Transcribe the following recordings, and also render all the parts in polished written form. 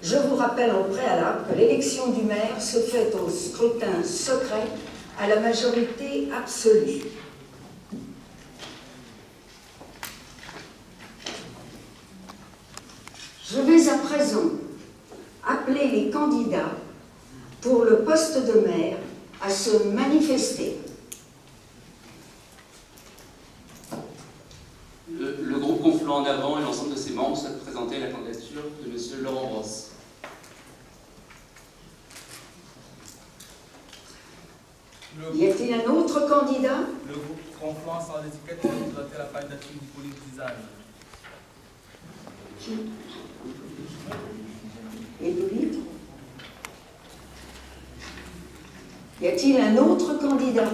Je vous rappelle au préalable que l'élection du maire se fait au scrutin secret à la majorité absolue. Je vais à présent appeler les candidats pour le poste de maire à se manifester. Le groupe Confluent en avant et l'ensemble de ses membres souhaitent présenter la candidature de M. Laurent Brosse. Y a-t-il un autre candidat? Le groupe Confluent sans étiquette souhaite présenter la candidature d'Hippolyte Design. Qui? Hippolyte? Y a-t-il un autre candidat?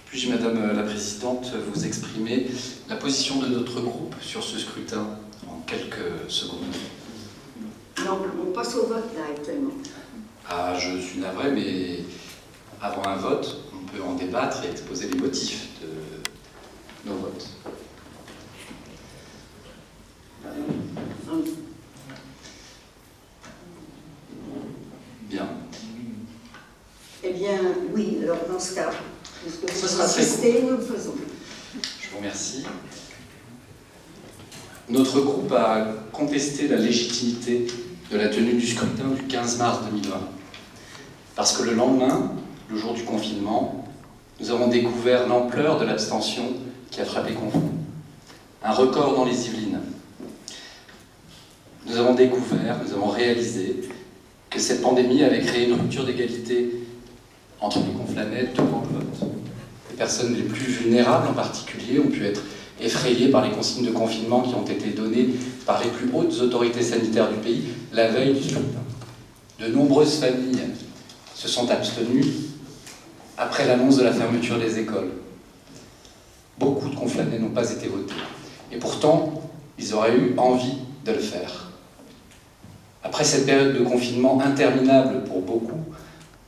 Puis-je, Madame la Présidente, vous exprimer la position de notre groupe sur ce scrutin en quelques secondes? Non, on passe au vote là actuellement. Ah, je suis navré, mais avant un vote, on peut en débattre et exposer les motifs de nos votes. Bien. Eh bien, oui, alors dans ce cas, puisque Ce vous sera très insistez, nous le faisons. Je vous remercie. Notre groupe a contesté la légitimité de la tenue du scrutin du 15 mars 2020. Parce que le lendemain, le jour du confinement, nous avons découvert l'ampleur de l'abstention qui a frappé Confluent. Un record dans les Yvelines. Nous avons découvert, nous avons réalisé que cette pandémie avait créé une rupture d'égalité entre les Conflanais devant le vote. Les personnes les plus vulnérables en particulier ont pu être effrayées par les consignes de confinement qui ont été données par les plus hautes autorités sanitaires du pays la veille du scrutin. De nombreuses familles se sont abstenues après l'annonce de la fermeture des écoles. Beaucoup de Conflanais n'ont pas été votés. Et pourtant, ils auraient eu envie de le faire. Après cette période de confinement interminable pour beaucoup,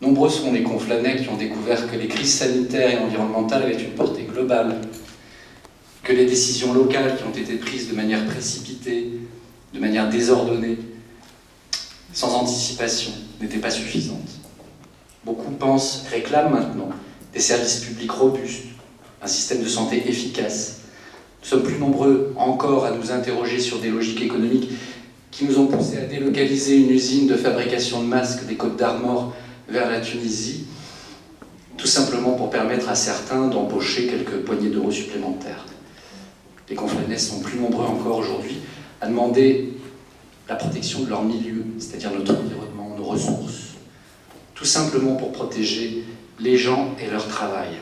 nombreux sont les Conflanais qui ont découvert que les crises sanitaires et environnementales avaient une portée globale, que les décisions locales qui ont été prises de manière précipitée, de manière désordonnée, sans anticipation, n'étaient pas suffisantes. Beaucoup pensent, réclament maintenant des services publics robustes, un système de santé efficace. Nous sommes plus nombreux encore à nous interroger sur des logiques économiques qui nous ont poussés à délocaliser une usine de fabrication de masques des Côtes d'Armor vers la Tunisie, tout simplement pour permettre à certains d'embaucher quelques poignées d'euros supplémentaires. Les Conflanais sont plus nombreux encore aujourd'hui à demander la protection de leur milieu, c'est-à-dire notre environnement, nos ressources, tout simplement pour protéger les gens et leur travail.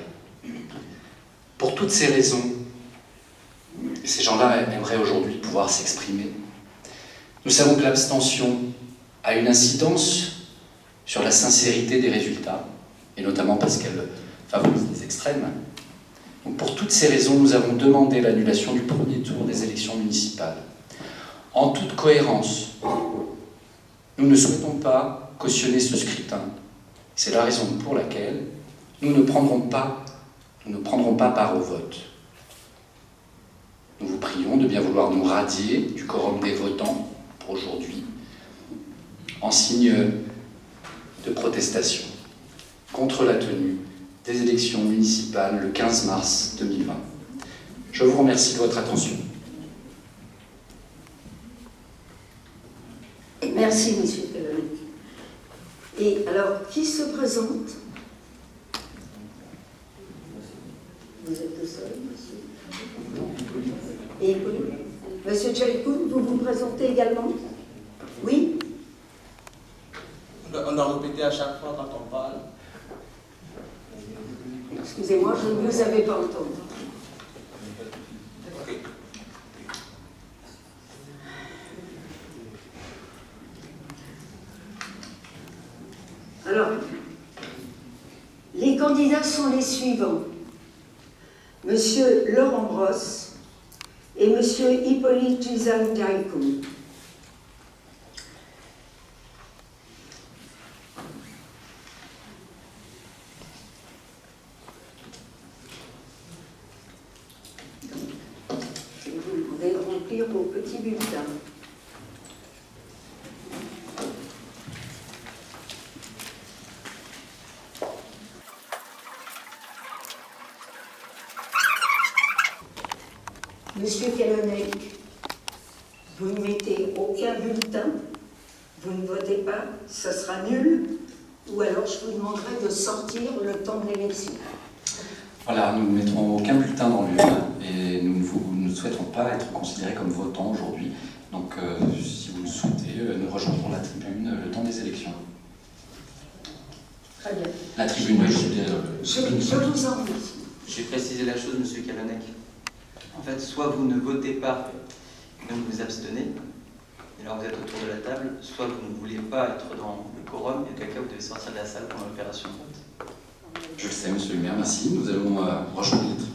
Pour toutes ces raisons, ces gens-là aimeraient aujourd'hui pouvoir s'exprimer. Nous savons que l'abstention a une incidence sur la sincérité des résultats, et notamment parce qu'elle favorise les extrêmes. Donc pour toutes ces raisons, nous avons demandé l'annulation du premier tour des élections municipales. En toute cohérence, nous ne souhaitons pas cautionner ce scrutin. C'est la raison pour laquelle nous ne prendrons pas part au vote. Nous vous prions de bien vouloir nous radier du quorum des votants pour aujourd'hui, en signe de protestation contre la tenue des élections municipales le 15 mars 2020. Je vous remercie de votre attention. Merci, monsieur Pellerin. Et alors, qui se présente? Vous êtes le seul, monsieur. Et monsieur Tchalikoun, vous vous présentez également? Oui? On doit répéter à chaque fois quand on parle. Excusez-moi, je ne vous avais pas entendu. Okay. Alors, les candidats sont les suivants. Monsieur Laurent Brosse et monsieur Hippolyte Tuzan-Diakoum. Je vais vous demander de remplir vos petits bulletins. vous ne mettez aucun bulletin, vous ne votez pas, ça sera nul, ou alors je vous demanderai de sortir le temps de l'élection. Voilà, nous ne mettrons aucun bulletin dans l'urne et nous ne souhaitons pas être considérés comme votants aujourd'hui. Donc, si vous le souhaitez, nous rejoindrons la tribune le temps des élections. Très bien. La tribune, je veux dire. Je vous en remercie. J'ai précisé la chose, Monsieur Kavanec. En fait, soit vous ne votez pas, et donc vous abstenez, et alors vous êtes autour de la table, soit vous ne voulez pas être dans le quorum, et auquel cas vous devez sortir de la salle pour l'opération de vote. Je le sais, Monsieur le maire, merci. Nous allons rejoindre les tribunes.